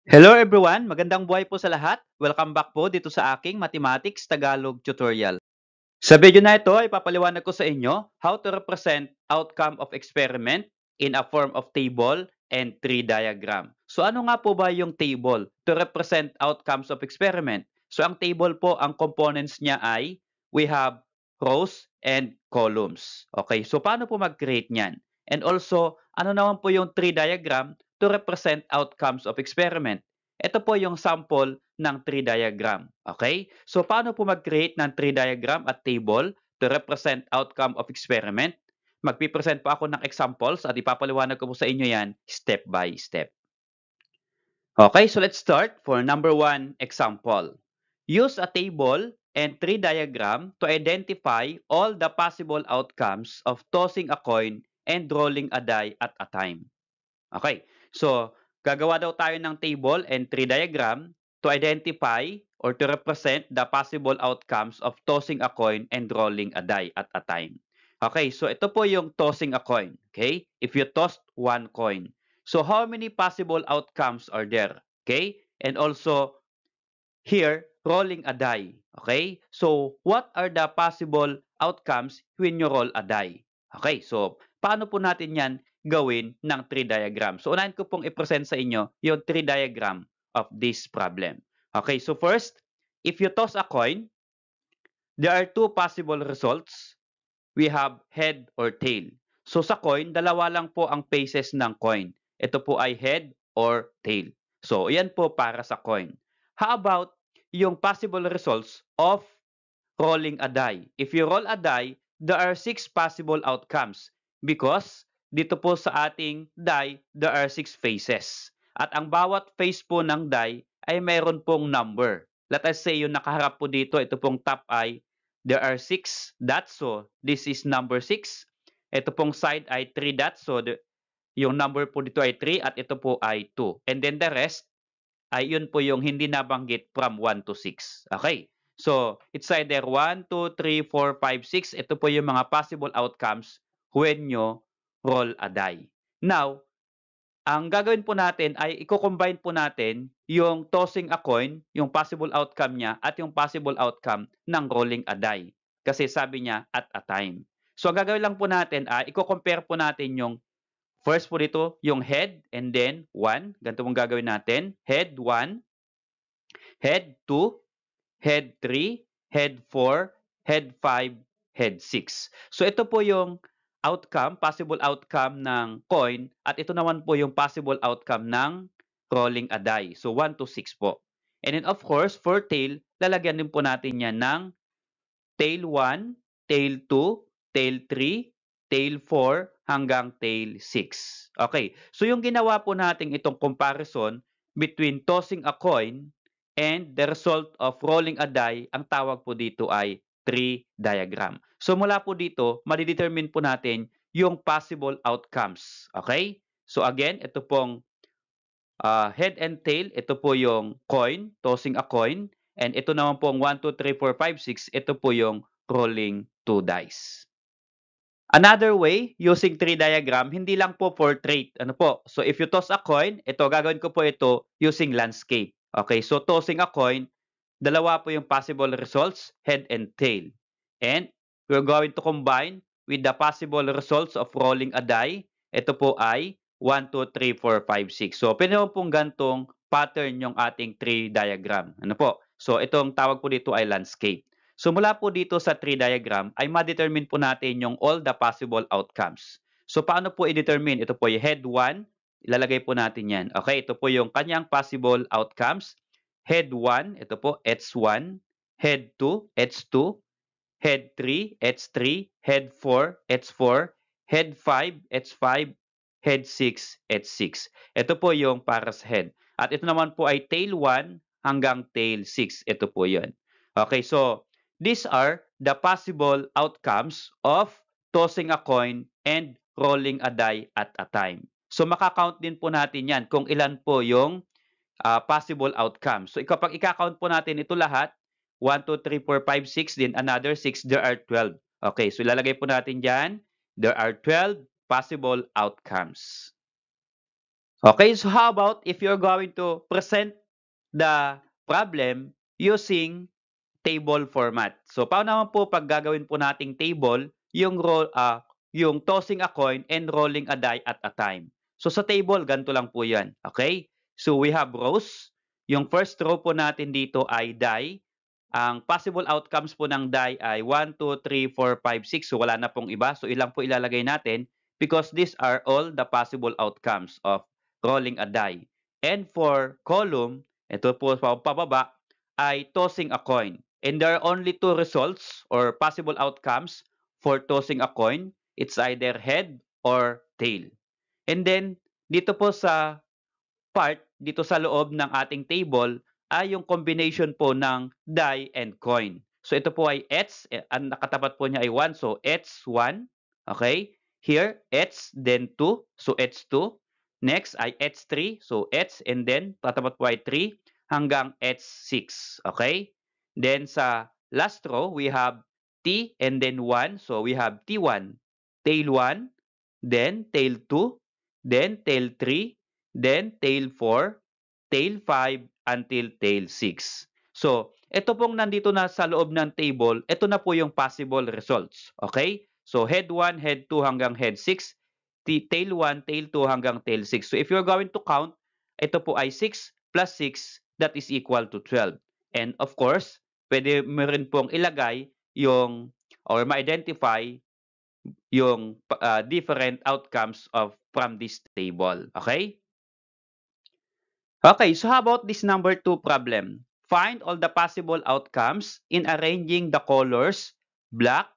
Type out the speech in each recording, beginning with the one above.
Hello everyone! Magandang buhay po sa lahat. Welcome back po dito sa aking Mathematics Tagalog tutorial. Sa video na ito, ipapaliwanag ko sa inyo how to represent outcome of experiment in a form of table and tree diagram. So ano nga po ba yung table to represent outcomes of experiment? So ang table po, ang components niya ay we have rows and columns. Okay, so paano po mag-create niyan? And also, ano naman po yung tree diagram to represent outcomes of experiment? Ito po yung sample ng tree diagram. Okay? So, paano po mag-create ng tree diagram at table to represent outcome of experiment? Magpipresent po ako ng examples at ipapaliwanag ko po sa inyo yan step by step. Okay, so let's start for number 1 example. Use a table and tree diagram to identify all the possible outcomes of tossing a coin and rolling a die at a time. Okay. So, gagawa daw tayo ng table and tree diagram to identify or to represent the possible outcomes of tossing a coin and rolling a die at a time. Okay, so ito po yung tossing a coin. Okay? If you tossed one coin. So, how many possible outcomes are there? Okay? And also, here, rolling a die. Okay? So, what are the possible outcomes when you roll a die? Okay, so paano po natin yan gawin ng tree diagram? So, unahin ko pong i-present sa inyo yung tree diagram of this problem. Okay, so first, if you toss a coin, there are two possible results. We have head or tail. So, sa coin, dalawa lang po ang faces ng coin. Ito po ay head or tail. So, yan po para sa coin. How about yung possible results of rolling a die? If you roll a die, there are 6 possible outcomes because dito po sa ating die, there are 6 faces. At ang bawat face po ng die ay mayroon pong number. Let us say yung nakaharap po dito, ito pong top ay there are 6 dots. So, this is number 6. Ito pong side ay 3 dots. So, yung number po dito ay 3 at ito po ay 2. And then the rest ay yun po yung hindi nabanggit from 1 to 6. Okay. So, it's either 1, 2, 3, 4, 5, 6. Ito po yung mga possible outcomes when you roll a die. Now, ang gagawin po natin ay i-combine po natin yung tossing a coin, yung possible outcome niya, at yung possible outcome ng rolling a die. Kasi sabi niya, at a time. So, ang gagawin lang po natin ay i-compare po natin yung first po dito, yung head and then 1. Ganito mong gagawin natin. Head 1, head 2, head 3, head 4, head 5, head 6. So ito po yung outcome, possible outcome ng coin at ito naman po yung possible outcome ng rolling a die. So 1 to 6 po. And then of course, for tail, lalagyan din po natin yan ng tail 1, tail 2, tail 3, tail 4, hanggang tail 6. Okay, so yung ginawa po natin itong comparison between tossing a coin and the result of rolling a die, ang tawag po dito ay tree diagram. So mula po dito, madidetermine po natin yung possible outcomes. Okay? So again, ito pong head and tail, ito po yung coin, tossing a coin. And ito naman pong 1, 2, 3, 4, 5, 6, ito po yung rolling 2 dice. Another way, using tree diagram, hindi lang po portrait. Ano po? So, if you toss a coin, ito, gagawin ko po ito using landscape. Okay, so tossing a coin, dalawa po yung possible results, head and tail. And we're going to combine with the possible results of rolling a die. Ito po ay 1, 2, 3, 4, 5, 6. So, pwede mo pong gantong pattern yung ating tree diagram. Ano po? So, itong tawag po dito ay landscape. So mula po dito sa tree diagram ay ma-determine po natin yung all the possible outcomes. So paano po i-determine? Ito po yung head 1, ilalagay po natin yan. Okay, ito po yung kanyang possible outcomes. Head 1, ito po, H1. Head 2, H2. Head 3, H3. Head 4, H4. Head 5, H5. Head 6, H6. Ito po yung para sa head. At ito naman po ay tail 1 hanggang tail 6. Ito po yun. Okay, so these are the possible outcomes of tossing a coin and rolling a die at a time. So makakount din po natin yan kung ilan po yung possible outcomes. So kapag i-count po natin ito lahat, 1, 2, 3, 4, 5, 6, then another 6, there are 12. Okay, so ilalagay po natin dyan, there are 12 possible outcomes. Okay, so how about if you're going to present the problem using table format? So paano naman po pag gagawin po nating table yung tossing a coin and rolling a die at a time? So sa table ganito lang po 'yan, okay? So we have rows. Yung first row po natin dito ay die. Ang possible outcomes po ng die ay 1, 2, 3, 4, 5, 6. So wala na pong iba. So ilang po ilalagay natin because these are all the possible outcomes of rolling a die. And for column, ito po sa pababa, ay tossing a coin. And there are only two results or possible outcomes for tossing a coin. It's either head or tail. And then, dito po sa part dito sa loob ng ating table ay yung combination po ng die and coin. So ito po ay ets, ang nakatapat po niya ay 1, so ets 1, okay? Here, ets, then 2, so ets 2. Next ay ets 3, so ets and then tatapat po ay 3 hanggang ets 6, okay? Then sa last row, we have t and then 1, so we have t1, tail 1, then tail 2, then tail 3, then tail 4, tail 5, until tail 6. So, ito pong nandito na sa loob ng table, ito na po yung possible results. Okay? So, head 1, head 2 hanggang head 6, tail 1, tail 2 hanggang tail 6. So, if you're going to count, ito po ay 6 plus 6, that is equal to 12. And of course, pwede mo rin pong ilagay yung or ma-identify yung different outcomes from this table. Okay? Okay, so how about this number 2 problem? Find all the possible outcomes in arranging the colors black,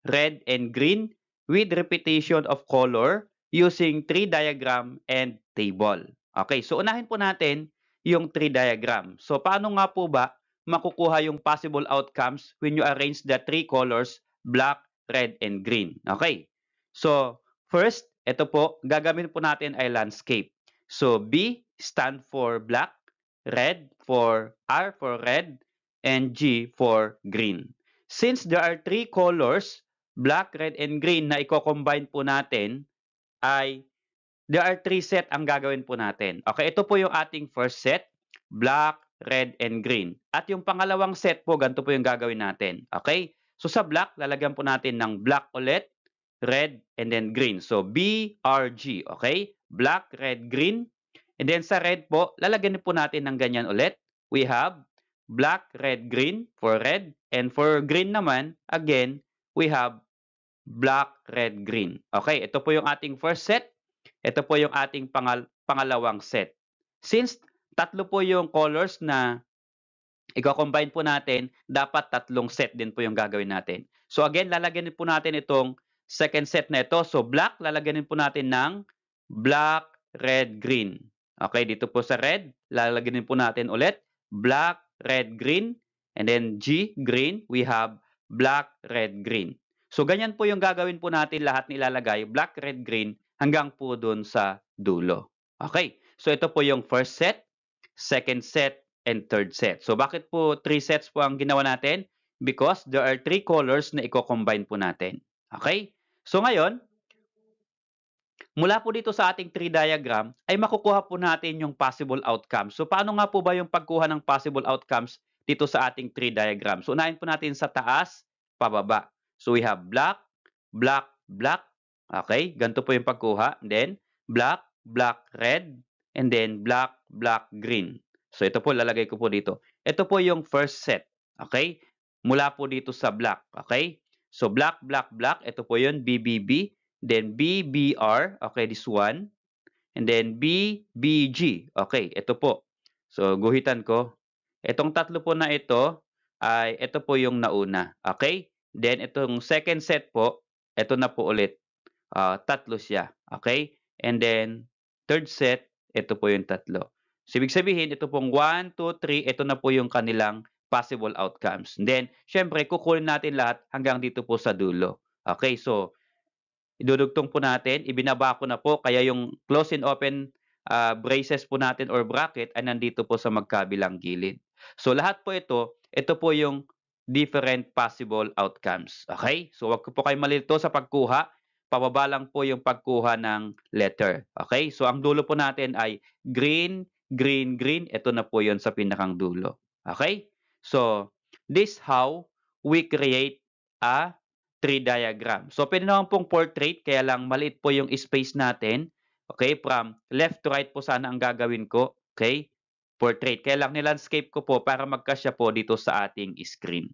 red, and green with repetition of color using tree diagram and table. Okay, so unahin po natin yung tree diagram. So paano nga po ba makukuha yung possible outcomes when you arrange the three colors black, red, and green? Okay, so first, ito po, gagawin po natin ay landscape. So B stand for black, red for R for red, and G for green. Since there are three colors, black, red, and green na i-combine po natin, ay there are three set ang gagawin po natin. Okay, ito po yung ating first set, black, red, and green. At yung pangalawang set po, ganito po yung gagawin natin. Okay? So sa black, lalagyan po natin ng black ulit, red, and then green. So B, R, G. Okay? Black, red, green. And then sa red po, lalagyan po natin ng ganyan ulit. We have black, red, green for red. And for green naman, again, we have black, red, green. Okay, ito po yung ating first set. Ito po yung ating pangalawang set. Since tatlo po yung colors na i-combine po natin, dapat tatlong set din po yung gagawin natin. So again, lalagyan din po natin itong second set na ito. So black, lalagyan din po natin ng black, red, green. Okay, dito po sa red, lalagyan din po natin ulit black, red, green. And then G, green, we have black, red, green. So ganyan po yung gagawin po natin lahat nilalagay, black, red, green, hanggang po dun sa dulo. Okay, so ito po yung first set, second set, and third set. So bakit po 3 sets po ang ginawa natin? Because there are 3 colors na i-combine po natin. Okay? So ngayon, mula po dito sa ating tree diagram, ay makukuha po natin yung possible outcomes. So paano nga po ba yung pagkuha ng possible outcomes dito sa ating tree diagram? So unahin po natin sa taas, pababa. So we have black, black, black. Okay? Ganito po yung pagkuha. And then, black, black, red. And then, black, black, green. So ito po, lalagay ko po dito. Ito po yung first set. Okay? Mula po dito sa black. Okay? So black, black, black. Ito po yun, BBB. Then BBR. Okay, this one. And then BBG. Okay, ito po. So guhitan ko. Itong tatlo po na ito, ay ito po yung nauna. Okay? Then itong second set po, ito na po ulit. Tatlo siya. Okay? And then third set, ito po yung tatlo. So, ibig sabihin, ito pong 1, 2, 3, ito na po yung kanilang possible outcomes. And then, syempre, kukunin natin lahat hanggang dito po sa dulo. Okay, so, idudugtong po natin, ibinaba ko na po, kaya yung close and open braces po natin or bracket ay nandito po sa magkabilang gilid. So, lahat po ito po yung different possible outcomes. Okay? So, wag ko po kayo malilito sa pagkuha. pababa lang po yung pagkuha ng letter. Okay? So, ang dulo po natin ay green, green, green. Ito na po yun sa pinakang dulo. Okay? So, this how we create a tree diagram. So, pwede naman pong portrait, kaya lang maliit po yung space natin. Okay? From left to right po sana ang gagawin ko. Okay? Portrait. Kaya lang nilandscape ko po para magkasya po dito sa ating screen.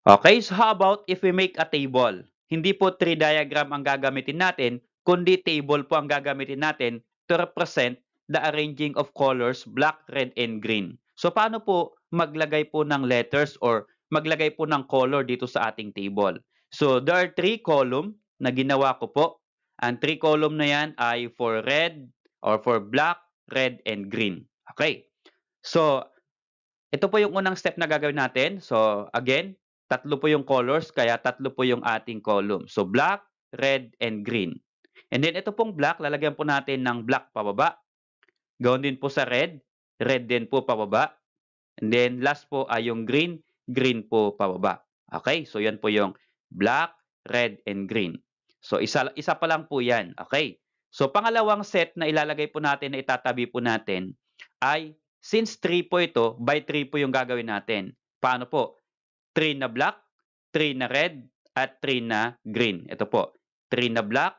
Okay, so how about if we make a table? Hindi po tree diagram ang gagamitin natin, kundi table po ang gagamitin natin to represent the arranging of colors black, red, and green. So paano po maglagay po ng letters or maglagay po ng color dito sa ating table? So there are 3 column na ginawa ko po. Ang 3 column na yan ay for red or for black, red, and green. Okay. So ito po yung unang step na gagawin natin. So, again, tatlo po yung colors, kaya tatlo po yung ating column. So, black, red, and green. And then, ito pong black, lalagyan po natin ng black pababa. Gawin din po sa red, red din po pababa. And then, last po ay yung green, green po pababa. Okay? So, yan po yung black, red, and green. So, isa pa lang po yan. Okay? So, pangalawang set na ilalagay po natin, na itatabi po natin, ay since 3 po ito, by 3 po yung gagawin natin. Paano po? 3 na black, 3 na red, at 3 na green. Ito po. 3 na black,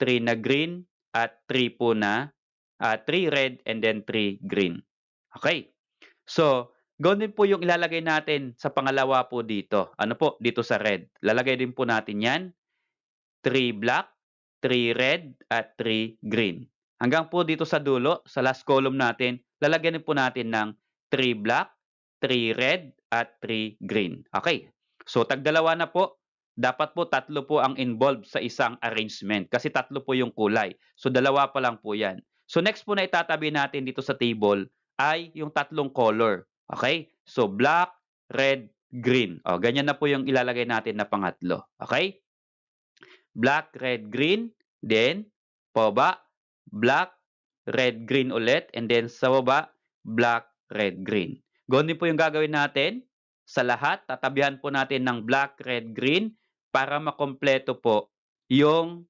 3 na green, at 3 po na 3 red, and then 3 green. Okay. So, gawin din po yung ilalagay natin sa pangalawa po dito. Ano po? Dito sa red. Lalagay din po natin yan. 3 black, 3 red, at 3 green. Hanggang po dito sa dulo, sa last column natin, lalagyan din po natin ng 3 black, 3 red, at 3 green. Okay. So, tagdalawa na po. Dapat po tatlo po ang involved sa isang arrangement kasi tatlo po yung kulay. So, dalawa pa lang po yan. So, next po na itatabi natin dito sa table ay yung tatlong color. Okay? So, black, red, green. O, ganyan na po yung ilalagay natin na pangatlo. Okay? Black, red, green. Then, pababa, black, red, green ulit. And then, sa baba, black, red, green. Ganoon din po yung gagawin natin. Sa lahat, tatabihan po natin ng black, red, green para makompleto po yung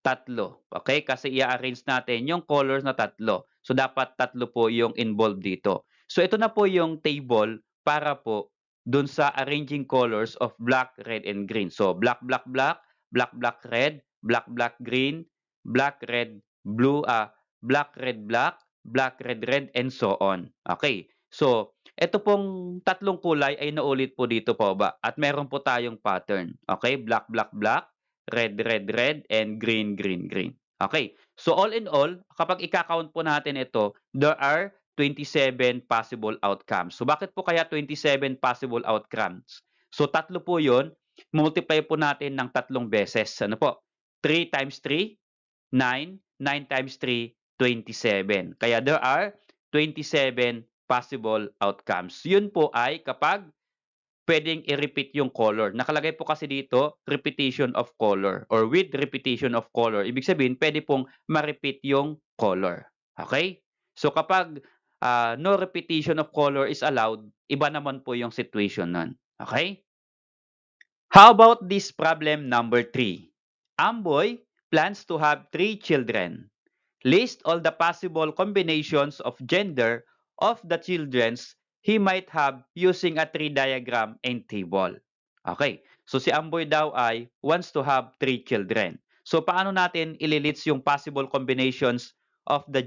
tatlo. Okay? Kasi i-arrange natin yung colors na tatlo. So, dapat tatlo po yung involved dito. So, ito na po yung table para po dun sa arranging colors of black, red, and green. So, black, black, black, black, black, red, black, black, green, black, red, blue, black, red, black, black, red, red, and so on. Okay. So, ito pong tatlong kulay ay naulit po dito po ba? At meron po tayong pattern. Okay? Black, black, black, red, red, red, and green, green, green. Okay. So, all in all, kapag i-count po natin ito, there are 27 possible outcomes. So, bakit po kaya 27 possible outcomes? So, tatlo po yun. Multiply po natin ng tatlong beses. Ano po? 3 times 3, 9. 9 times 3, 27. Kaya there are 27 possible outcomes. Yun po ay kapag pwedeng i-repeat yung color. Nakalagay po kasi dito, repetition of color or with repetition of color. Ibig sabihin, pwede pong ma-repeat yung color. Okay? So kapag no repetition of color is allowed, iba naman po yung situation nun. Okay? How about this problem number 3? Amboy plans to have 3 children. List all the possible combinations of gender of the children's he might have using a tree diagram and table. Okay. So si Amboy daw ay wants to have 3 children. So paano natin ililits yung possible combinations of the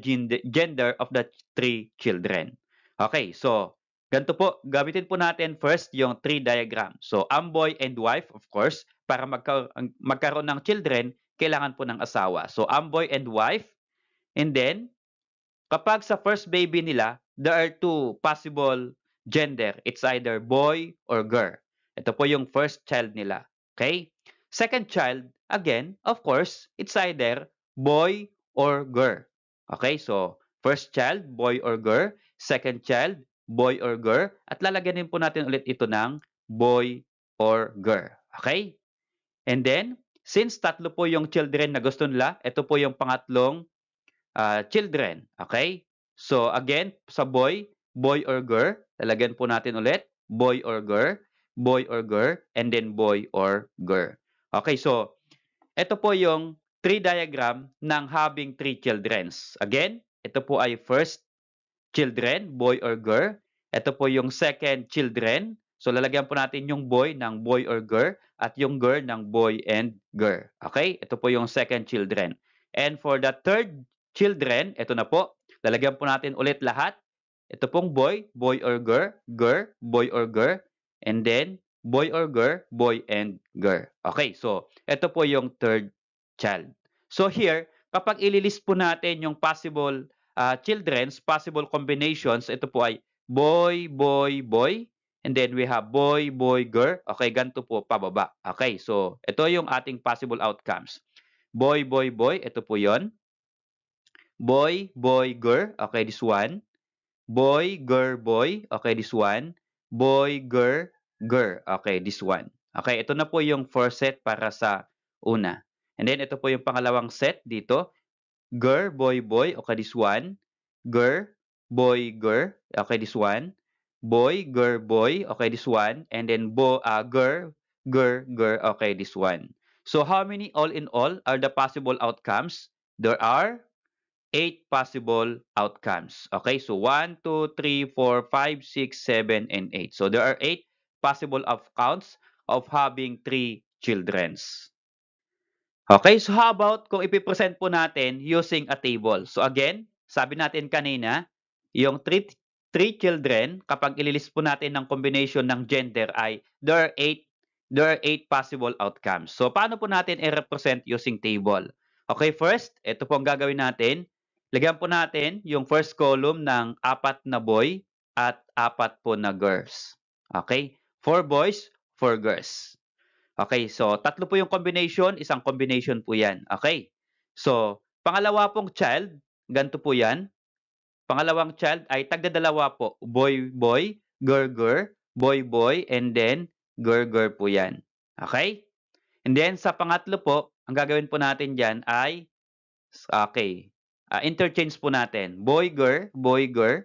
gender of the 3 children? Okay. So ganito po, gamitin po natin first yung tree diagram. So Amboy and wife, of course, para magkaroon ng children, kailangan po ng asawa. So Amboy and wife. And then, kapag sa first baby nila, there are 2 possible gender. It's either boy or girl. Ito po yung first child nila. Okay? Second child, again, of course, it's either boy or girl. Okay? So, first child, boy or girl. Second child, boy or girl. At lalagyan din po natin ulit ito ng boy or girl. Okay? And then, since tatlo po yung children na gusto nila, ito po yung pangatlong children. Okay? So, again, sa boy, boy or girl, lalagyan po natin ulit, boy or girl, and then boy or girl. Okay, so, ito po yung tree diagram ng having three childrens. Again, ito po ay first children, boy or girl. Ito po yung second children. So lalagyan po natin yung boy ng boy or girl at yung girl ng boy and girl. Okay? Ito po yung second children. And for the third children, ito na po. Lalagyan po natin ulit lahat. Ito pong boy, boy or girl, girl, boy or girl, and then boy or girl, boy and girl. Okay, so ito po yung third child. So here, kapag ililist po natin yung possible children's possible combinations, ito po ay boy, boy, boy, and then we have boy, boy, girl. Okay, ganito po pababa. Okay, so ito yung ating possible outcomes. Boy, boy, boy, ito po yon. Boy, boy, girl. Okay, this one. Boy, girl, boy. Okay, this one. Boy, girl, girl. Okay, this one. Okay, ito na po yung first set para sa una. And then ito po yung pangalawang set dito. Girl, boy, boy. Okay, this one. Girl, boy, girl. Okay, this one. Boy, girl, boy. Okay, this one. And then girl, girl, girl. Okay, this one. So how many all in all are the possible outcomes? There are 8 possible outcomes. Okay, so 1, 2, 3, 4, 5, 6, 7, and 8. So there are 8 possible outcomes of having 3 childrens. Okay, so how about kung ipipresent po natin using a table? So again, sabi natin kanina, yung three children, kapag ililist po natin ng combination ng gender ay there are 8 possible outcomes. So paano po natin i-represent using table? Okay, first, ito po ang gagawin natin. Lagyan po natin yung first column ng 4 na boy at 4 po na girls. Okay, 4 boys, 4 girls. Okay, so tatlo po yung combination, isang combination po yan. Okay, so pangalawa pong child, ganito po yan. Pangalawang child ay tagdadalawa po, boy, boy, girl, girl, boy, boy, and then girl, girl po yan. Okay? And then sa pangatlo po, ang gagawin po natin dyan ay, okay, interchange po natin. Boy, girl, boy, girl,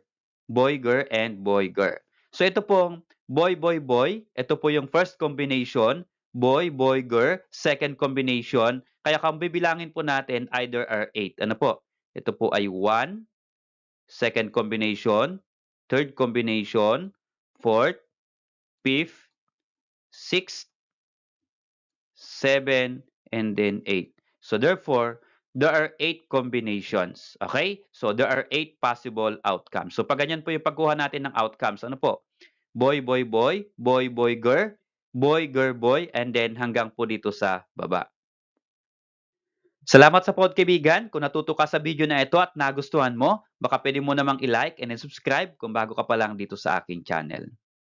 boy, girl, and boy, girl. So ito pong boy, boy, boy, ito po yung first combination, boy, boy, girl, second combination. Kaya kung bibilangin po natin, either are 8. Ano po? Ito po ay 1, second combination, third combination, fourth, fifth, sixth, 7, and then 8. So therefore, there are 8 combinations. Okay? So there are 8 possible outcomes. So pag ganyan po yung pagkuha natin ng outcomes, ano po? Boy, boy, boy, boy, boy, girl, girl, boy, and then hanggang po dito sa baba. Salamat sa kaibigan. Kung natuto ka sa video na ito at nagustuhan mo, baka pwede mo namang i-like and subscribe kung bago ka pa lang dito sa aking channel.